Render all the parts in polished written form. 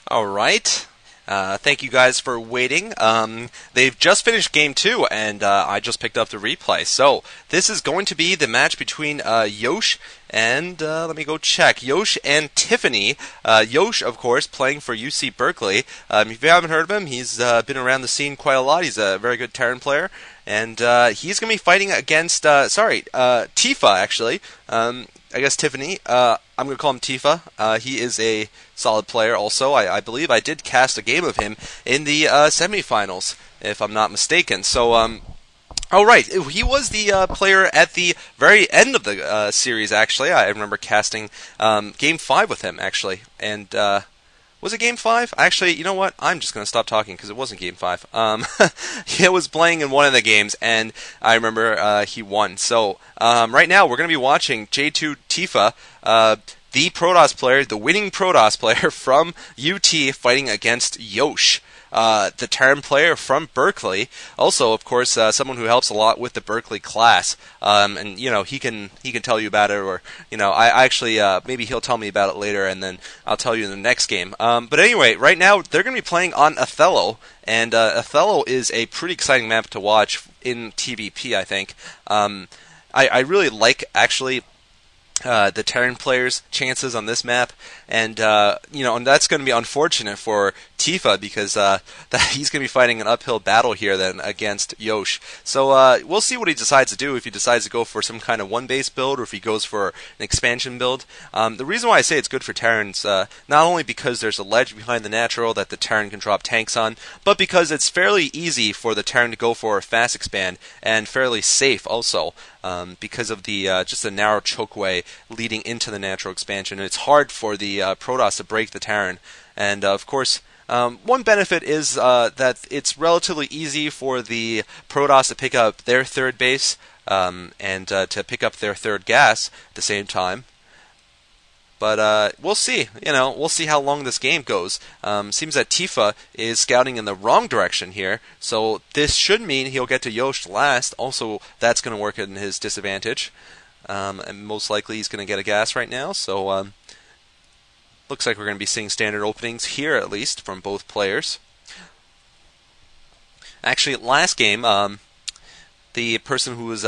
All right. Thank you guys for waiting. They've just finished game two, and I just picked up the replay. So this is going to be the match between Yosh and let me go check. Yosh and Tiffany. Yosh, of course, playing for UC Berkeley. If you haven't heard of him, he's been around the scene quite a lot. He's a very good Terran player. And he's going to be fighting against, Tifa, actually. I guess Tiffany. I'm going to call him Tifa. He is a solid player also. I believe I did cast a game of him in the semifinals, if I'm not mistaken. So, oh, right. He was the player at the very end of the series, actually. I remember casting Game 5 with him, actually. And was it Game 5? Actually, you know what? I'm just going to stop talking because it wasn't Game 5. He was playing in one of the games, and I remember he won. So right now, we're going to be watching J2 Tifa, the Protoss player, the winning Protoss player from UT, fighting against Yosh, the Terran player from Berkeley. Also, of course, someone who helps a lot with the Berkeley class. And you know, he can tell you about it, or you know, I actually maybe he'll tell me about it later, and then I'll tell you in the next game. But anyway, right now they're going to be playing on Othello, and Othello is a pretty exciting map to watch in TVP. I think. I really like actually. The Terran players' chances on this map, and and that's going to be unfortunate for Tifa because he's going to be fighting an uphill battle here then against Yosh. So we'll see what he decides to do, if he decides to go for some kind of one-base build or if he goes for an expansion build. The reason why I say it's good for Terrans, not only because there's a ledge behind the natural that the Terran can drop tanks on, but because it's fairly easy for the Terran to go for a fast expand and fairly safe also. Because of the just a narrow chokeway leading into the natural expansion, and it's hard for the Protoss to break the Terran. And of course, one benefit is that it's relatively easy for the Protoss to pick up their third base and to pick up their third gas at the same time. But we'll see. We'll see how long this game goes. Seems that Tifa is scouting in the wrong direction here, so this should mean he'll get to Yosh last. Also, that's going to work in his disadvantage. And most likely he's going to get a gas right now, so looks like we're going to be seeing standard openings here, at least, from both players. Actually, last game, the person who was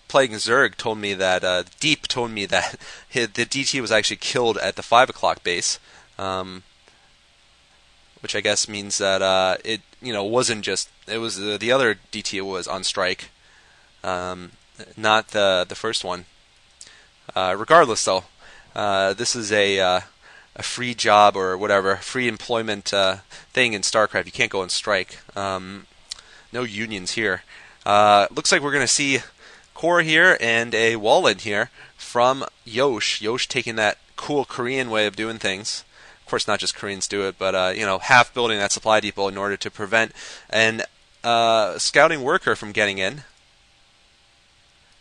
playing Zerg told me that Deep told me that the DT was actually killed at the 5 o'clock base, which I guess means that it wasn't just it was the other DT was on strike, not the first one. Regardless, though, this is a free job or whatever, free employment thing in StarCraft. You can't go on strike. No unions here. Looks like we're going to see core here and a wall in here from Yosh. Yosh taking that cool Korean way of doing things. Of course, not just Koreans do it, but half building that supply depot in order to prevent an scouting worker from getting in.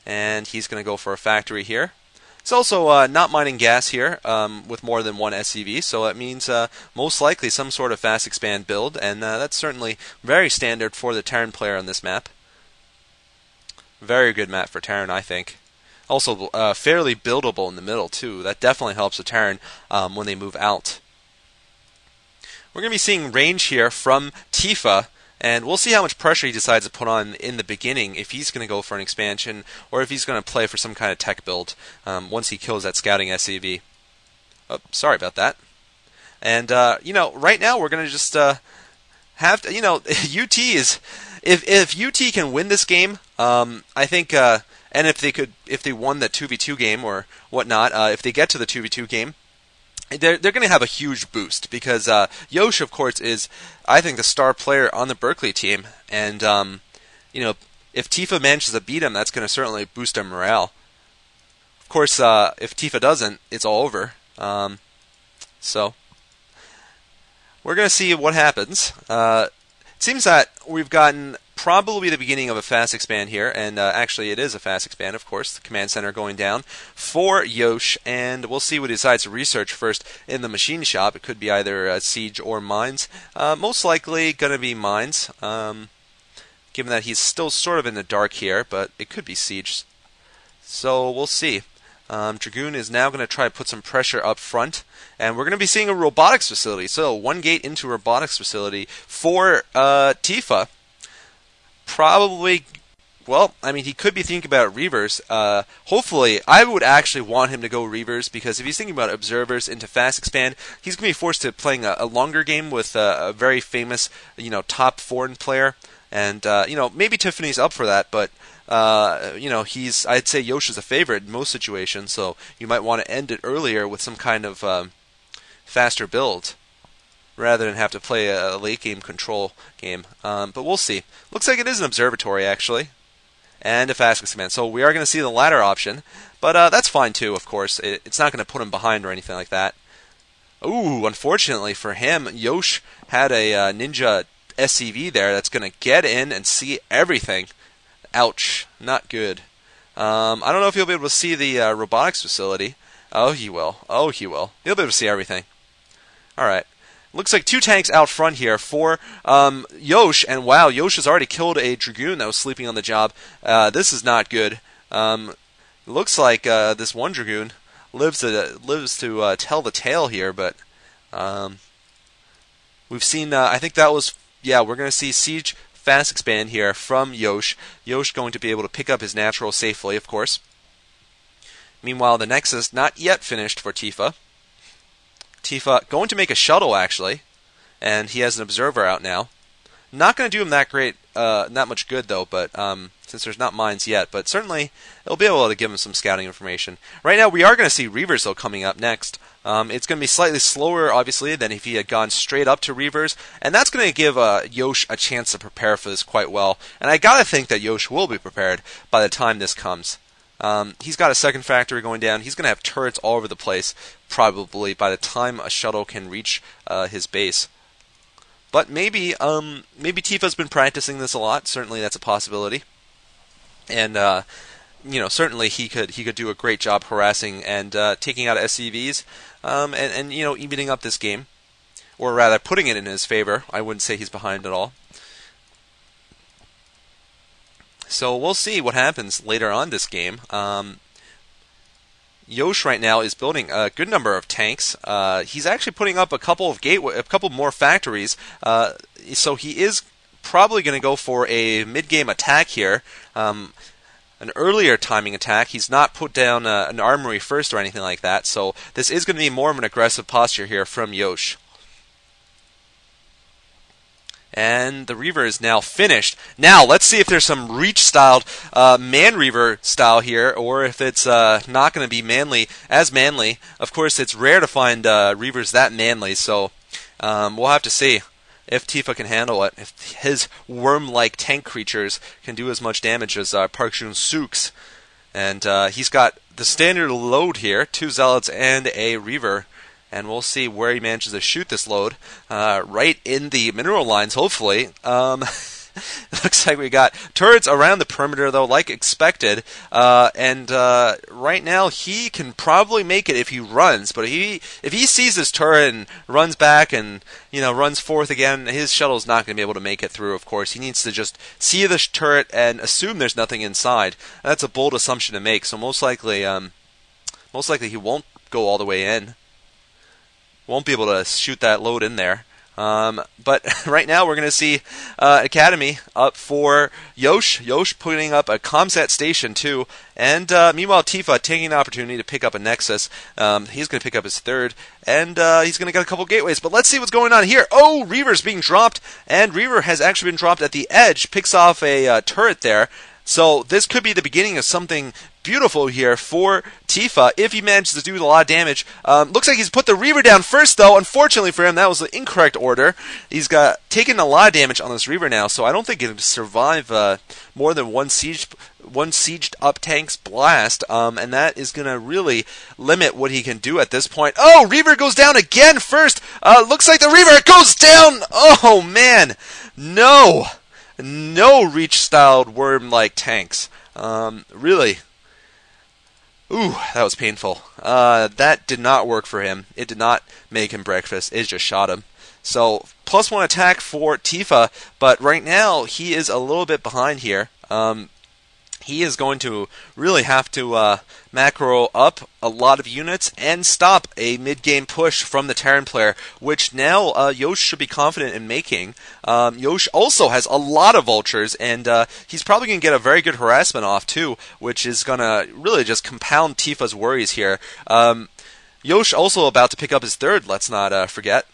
And he's going to go for a factory here. It's also not mining gas here with more than one SCV, so that means most likely some sort of fast expand build, and that's certainly very standard for the Terran player on this map. Very good map for Terran, I think. Also fairly buildable in the middle, too. That definitely helps the Terran when they move out. We're going to be seeing range here from Tifa, and we'll see how much pressure he decides to put on in the beginning, if he's going to go for an expansion, or if he's going to play for some kind of tech build once he kills that scouting SCV. Oh, sorry about that. And, right now we're going to just have to, UT is... If UT can win this game, I think, and if they won the 2v2 game or whatnot, if they get to the 2v2 game, they're going to have a huge boost because Yosh, of course, is I think the star player on the Berkeley team, and if Tifa manages to beat him, that's going to certainly boost their morale. Of course, if Tifa doesn't, it's all over. So we're going to see what happens. It seems that we've gotten probably the beginning of a fast expand here, and actually it is a fast expand, of course, the command center going down for Yosh, and we'll see what he decides to research first in the machine shop. It could be either siege or mines. Most likely going to be mines, given that he's still sort of in the dark here, but it could be siege. So we'll see. Dragoon is now going to try to put some pressure up front, and we're going to be seeing a robotics facility. So 1 gate into robotics facility for Tifa. Probably, well, I mean, he could be thinking about Reavers. Hopefully, I would actually want him to go Reavers, because if he's thinking about Observers into Fast Expand, he's going to be forced to playing a longer game with a very famous, top foreign player. And, maybe Tiffany's up for that, but I'd say Yosh is a favorite in most situations, so you might want to end it earlier with some kind of faster build, rather than have to play a late game control game. But we'll see. Looks like it is an observatory, actually, and a fast command. So we are going to see the latter option, but that's fine too, of course. It's not going to put him behind or anything like that. Ooh, unfortunately for him, Yosh had a ninja SCV there that's going to get in and see everything. Ouch, not good. I don't know if he'll be able to see the robotics facility. Oh, he will. Oh, he will. He'll be able to see everything. Alright. Looks like 2 tanks out front here for Yosh, and wow, Yosh has already killed a Dragoon that was sleeping on the job. This is not good. Looks like this one Dragoon lives to tell the tale here, but we've seen, I think that was, yeah, we're going to see Siege Fast Expand here from Yosh. Yosh going to be able to pick up his natural safely, of course. Meanwhile, the Nexus not yet finished for Tifa. Tifa going to make a shuttle, actually, and he has an observer out now. Not going to do him that great, not much good though, but since there's not mines yet, but certainly it'll be able to give him some scouting information. Right now, we are going to see Reavers though coming up next. It's going to be slightly slower, obviously, than if he had gone straight up to Reavers, and that's going to give Yosh a chance to prepare for this quite well. And I gotta think that Yosh will be prepared by the time this comes. He's got a second factory going down. He's going to have turrets all over the place, probably, by the time a shuttle can reach his base. But maybe Tifa's been practicing this a lot. Certainly that's a possibility. And, certainly he could do a great job harassing and taking out SCVs, and evening up this game. Or rather, putting it in his favor. I wouldn't say he's behind at all. So we'll see what happens later on this game. Yosh right now is building a good number of tanks. He's actually putting up a couple more factories. So he is probably going to go for a mid-game attack here. An earlier timing attack. He's not put down an armory first or anything like that. So this is going to be more of an aggressive posture here from Yosh. And the Reaver is now finished. Now, let's see if there's some Reach-styled Man Reaver style here, or if it's not going to be as manly. Of course, it's rare to find Reavers that manly, so we'll have to see if Tifa can handle it, if his worm-like tank creatures can do as much damage as Park Jun-sook's. And he's got the standard load here, 2 Zealots and a Reaver. And we'll see where he manages to shoot this load. Right in the mineral lines, hopefully. It looks like we got turrets around the perimeter, though, like expected. And right now, he can probably make it if he runs. But if he sees this turret and runs back and runs forth again, his shuttle's not going to be able to make it through, of course. He needs to just see the turret and assume there's nothing inside. And that's a bold assumption to make. So most likely he won't go all the way in. Won't be able to shoot that load in there. But right now we're going to see Academy up for Yosh. Yosh putting up a ComSat station too. And meanwhile Tifa taking an opportunity to pick up a Nexus. He's going to pick up his third. And he's going to get a couple gateways. But let's see what's going on here. Oh, Reaver's being dropped. And Reaver has actually been dropped at the edge. Picks off a turret there. So this could be the beginning of something beautiful here for Tifa if he manages to do a lot of damage. Looks like he's put the Reaver down first, though. Unfortunately for him, that was the incorrect order. He's taken a lot of damage on this Reaver now, so I don't think he can survive more than one sieged up tank's blast, and that is going to really limit what he can do at this point. Oh, Reaver goes down again first. Looks like the Reaver goes down. Oh, man. No Reach-styled worm-like tanks. Really. Ooh, that was painful. That did not work for him. It did not make him breakfast. It just shot him. So, +1 attack for Tifa, but right now he is a little bit behind here. he is going to really have to macro up a lot of units and stop a mid-game push from the Terran player, which now Yosh should be confident in making. Yosh also has a lot of vultures, and he's probably going to get a very good harassment off too, which is going to really just compound Tifa's worries here. Yosh also about to pick up his third, let's not forget.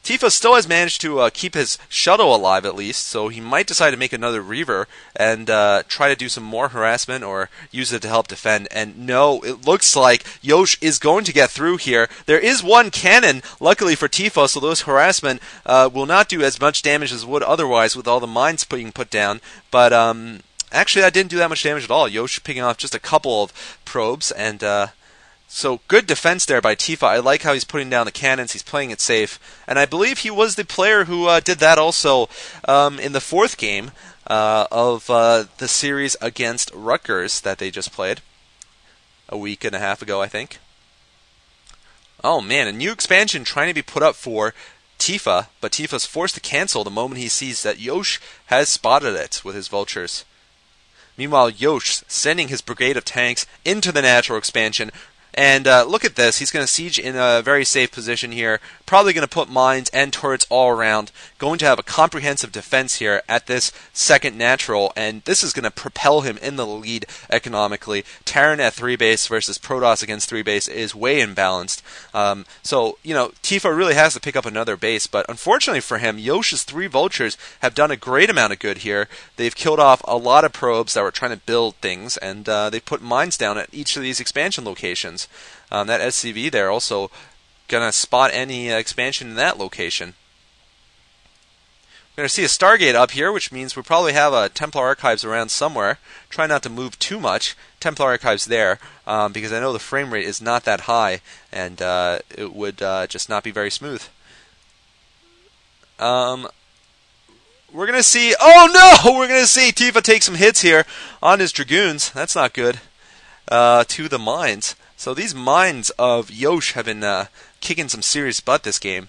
Tifa still has managed to keep his shuttle alive at least, so he might decide to make another Reaver and try to do some more harassment or use it to help defend. And no, it looks like Yosh is going to get through here. There is one cannon, luckily for Tifa, so those harassment will not do as much damage as would otherwise with all the mines being put down. But actually, that didn't do that much damage at all. Yosh picking off just a couple of probes, and so good defense there by Tifa. I like how he's putting down the cannons. He's playing it safe. And I believe he was the player who did that also in the fourth game of the series against Rutgers that they just played a week and a half ago, I think. Oh man, a new expansion trying to be put up for Tifa, but Tifa's forced to cancel the moment he sees that Yosh has spotted it with his vultures. Meanwhile, Yosh sending his brigade of tanks into the natural expansion. And look at this. He's going to siege in a very safe position here. Probably going to put mines and turrets all around. Going to have a comprehensive defense here at this second natural. And this is going to propel him in the lead economically. Terran at 3 base versus Protoss against 3 base is way imbalanced. So, Tifa really has to pick up another base. But unfortunately for him, Yosh's 3 vultures have done a great amount of good here. They've killed off a lot of probes that were trying to build things. And they've put mines down at each of these expansion locations. That SCV there also gonna spot any expansion in that location. We're gonna see a Stargate up here, which means we probably have a Templar Archives around somewhere. Try not to move too much. Templar Archives there, because I know the frame rate is not that high, and it would just not be very smooth. We're gonna see. Oh no! We're gonna see Tifa take some hits here on his Dragoons. That's not good. To the mines. So these mines of Yosh have been kicking some serious butt this game.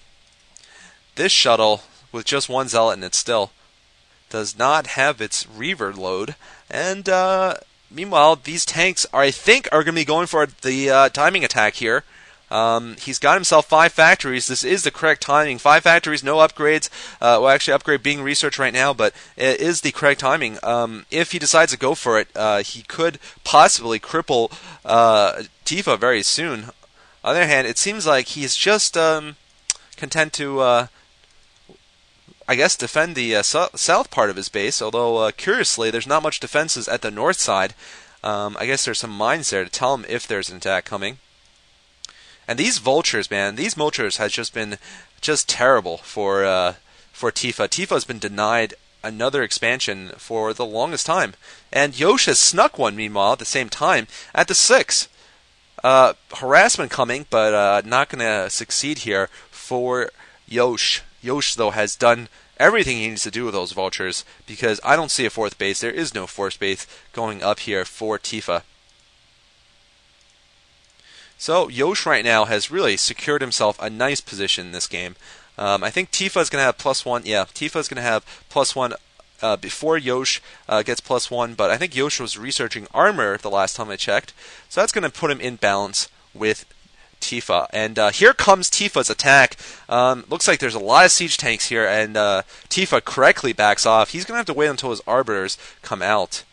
This shuttle, with just one Zealot in it still, does not have its Reaver load. And meanwhile, these tanks, I think, are going to be going for the timing attack here. He's got himself 5 factories. This is the correct timing. 5 factories, no upgrades. Well, actually, upgrade being researched right now, but it is the correct timing. If he decides to go for it, he could possibly cripple Tifa very soon. On the other hand, it seems like he's just content to, I guess, defend the south part of his base, although, curiously, there's not much defenses at the north side. I guess there's some mines there to tell him if there's an attack coming. And these vultures, man, these vultures has just been just terrible for Tifa. Tifa has been denied another expansion for the longest time. And Yosh has snuck one, meanwhile, at the same time, at the 6. Harassment coming, but not going to succeed here for Yosh. Yosh, though, has done everything he needs to do with those vultures, because I don't see a 4th base. There is no 4th base going up here for Tifa. So Yosh right now has really secured himself a nice position in this game. I think Tifa is going to have +1. Yeah, Tifa is going to have +1 before Yosh gets +1. But I think Yosh was researching armor the last time I checked. So that's going to put him in balance with Tifa. And here comes Tifa's attack. Looks like there's a lot of siege tanks here. And Tifa correctly backs off. He's going to have to wait until his arbiters come out.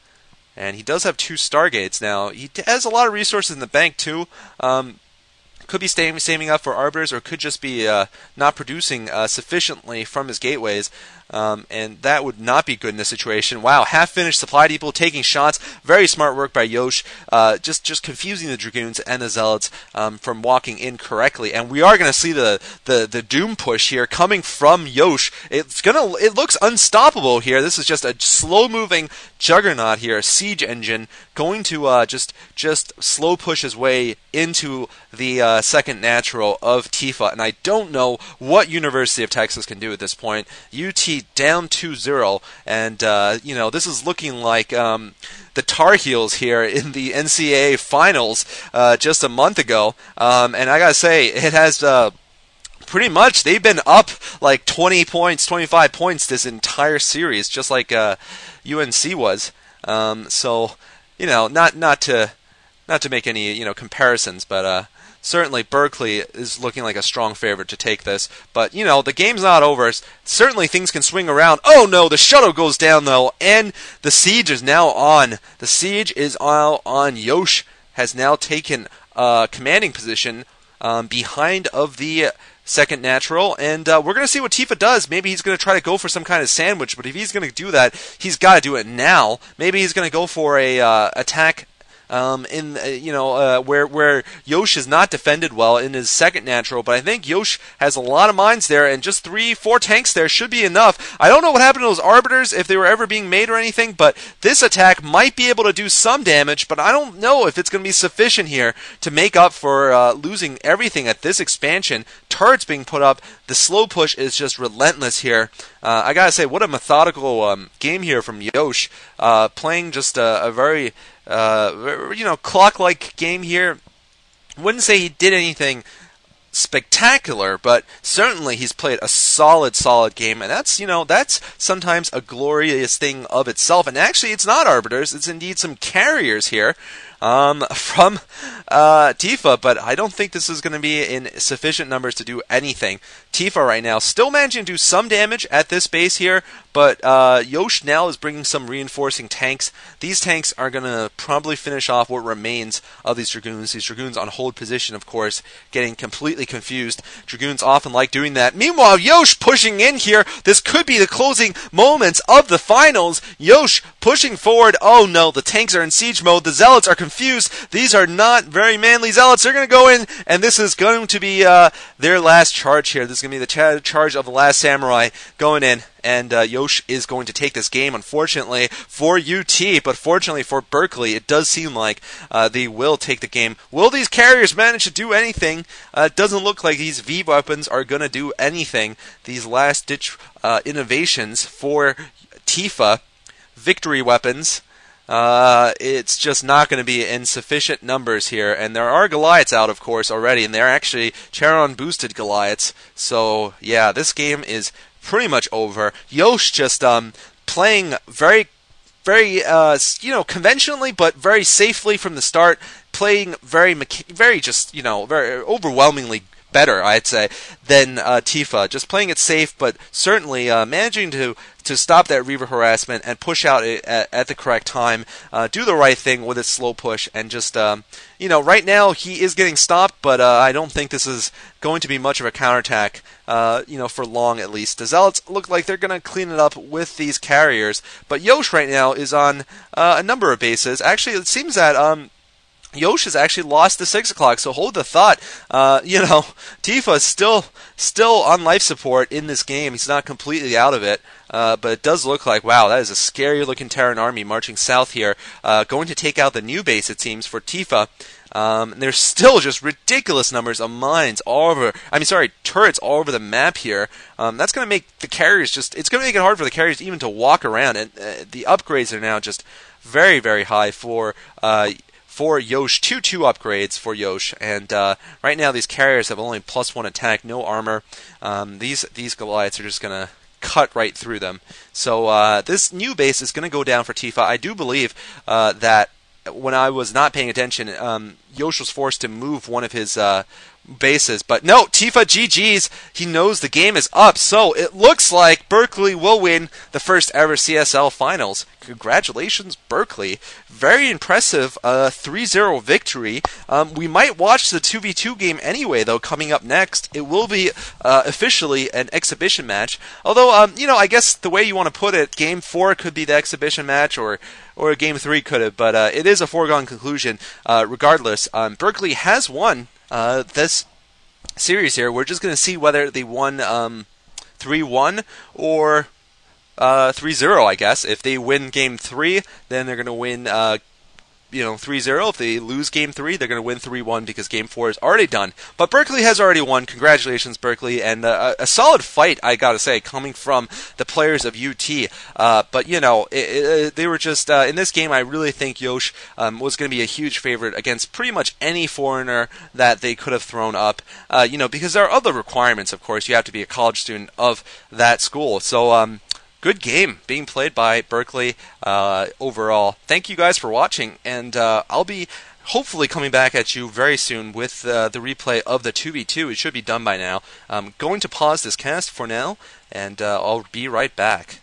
And he does have 2 Stargates now. He has a lot of resources in the bank, too. Could be saving up for arbiters, or could just be not producing sufficiently from his gateways. And that would not be good in this situation. Wow, half-finished supply depot taking shots. Very smart work by Yosh. Just confusing the Dragoons and the Zealots from walking in correctly. And we are going to see the Doom push here coming from Yosh. It looks unstoppable here. This is just a slow-moving juggernaut here, a siege engine, going to just slow push his way into the second natural of Tifa. And I don't know what University of Texas can do at this point. UT down 2-0, and this is looking like the Tar Heels here in the NCAA finals just a month ago, and I gotta say, it has pretty much, they've been up like 20 points, 25 points this entire series, just like UNC was. So, not to make any comparisons, but certainly Berkeley is looking like a strong favorite to take this. But the game's not over. Certainly things can swing around. Oh no, the shuttle goes down though, and the siege is now on. The siege is all on. Yosh has now taken a commanding position behind of the second natural, and we're going to see what Tifa does. Maybe he's going to try to go for some kind of sandwich, but if he's going to do that, he's got to do it now. Maybe he's going to go for a attack where Yosh is not defended well in his second natural, but I think Yosh has a lot of mines there, and just 3-4 tanks there should be enough. I don't know what happened to those arbiters, if they were ever being made or anything, but this attack might be able to do some damage, but I don't know if it's going to be sufficient here to make up for losing everything at this expansion. Turrets being put up, the slow push is just relentless here. I gotta say, what a methodical game here from Yosh, playing just a very clock-like game here. Wouldn't say he did anything spectacular, but certainly he's played a solid game, and that's sometimes a glorious thing of itself. And actually, it's not arbiters; it's indeed some carriers here from Tifa, but I don't think this is going to be in sufficient numbers to do anything. Tifa right now still managing to do some damage at this base here, but Yosh now is bringing some reinforcing tanks. These tanks are going to probably finish off what remains of these Dragoons. These Dragoons on hold position, of course, getting completely confused. Dragoons often like doing that. Meanwhile, Yosh pushing in here. This could be the closing moments of the finals. Yosh pushing forward. Oh no, the tanks are in siege mode. The Zealots are confused. These are not very manly Zealots. They're going to go in, and this is going to be their last charge here. This is going to be the charge of the last samurai going in. And Yosh is going to take this game, unfortunately, for UT, but fortunately for Berkeley, it does seem like they will take the game. Will these carriers manage to do anything? It doesn't look like these V weapons are going to do anything. These last-ditch innovations for Tifa, victory weapons, it's just not going to be in sufficient numbers here. And there are Goliaths out, of course, already, and they're actually Charon-boosted Goliaths. So, yeah, this game is pretty much over. Yosh just playing very conventionally, but very safely from the start. Playing very overwhelmingly better, I'd say, than Tifa. Just playing it safe, but certainly managing to stop that Reaver harassment and push out at the correct time. Do the right thing with its slow push, and just right now he is getting stopped, but I don't think this is going to be much of a counterattack. For long at least. The Zealots look like they're going to clean it up with these carriers, but Yosh right now is on a number of bases. Actually, it seems that Yosh has actually lost the 6 o'clock, so hold the thought. Tifa is still on life support in this game. He's not completely out of it, but it does look like, wow, that is a scary-looking Terran army marching south here, going to take out the new base, it seems, for Tifa. There's still just ridiculous numbers of mines turrets all over the map here. That's going to make the carriers it's going to make it hard for the carriers even to walk around, and the upgrades are now just very, very high for Yosh. 2 upgrades for Yosh, and right now these carriers have only +1 attack, no armor. These Goliaths are just going to cut right through them. So this new base is going to go down for Tifa. I do believe that when I was not paying attention, Yosh was forced to move one of his bases. But no, Tifa GG's. He knows the game is up. So it looks like Berkeley will win the first ever CSL finals. Congratulations, Berkeley. Very impressive 3-0 victory. We might watch the 2v2 game anyway, though, coming up next. It will be officially an exhibition match. Although, I guess the way you want to put it, Game 4 could be the exhibition match, or Game 3 could have, but it is a foregone conclusion. Regardless, Berkeley has won this series here. We're just going to see whether they won 3-1 or 3-0, I guess. If they win Game 3, then they're going to win 3-0. If they lose Game 3, they're going to win 3-1 because Game 4 is already done. But Berkeley has already won. Congratulations, Berkeley. And a solid fight, I got to say, coming from the players of UT. But, they were just, in this game, I really think Yosh was going to be a huge favorite against pretty much any foreigner that they could have thrown up. Because there are other requirements, of course. You have to be a college student of that school. So, good game being played by Berkeley overall. Thank you guys for watching, and I'll be hopefully coming back at you very soon with the replay of the 2v2. It should be done by now. I'm going to pause this cast for now, and I'll be right back.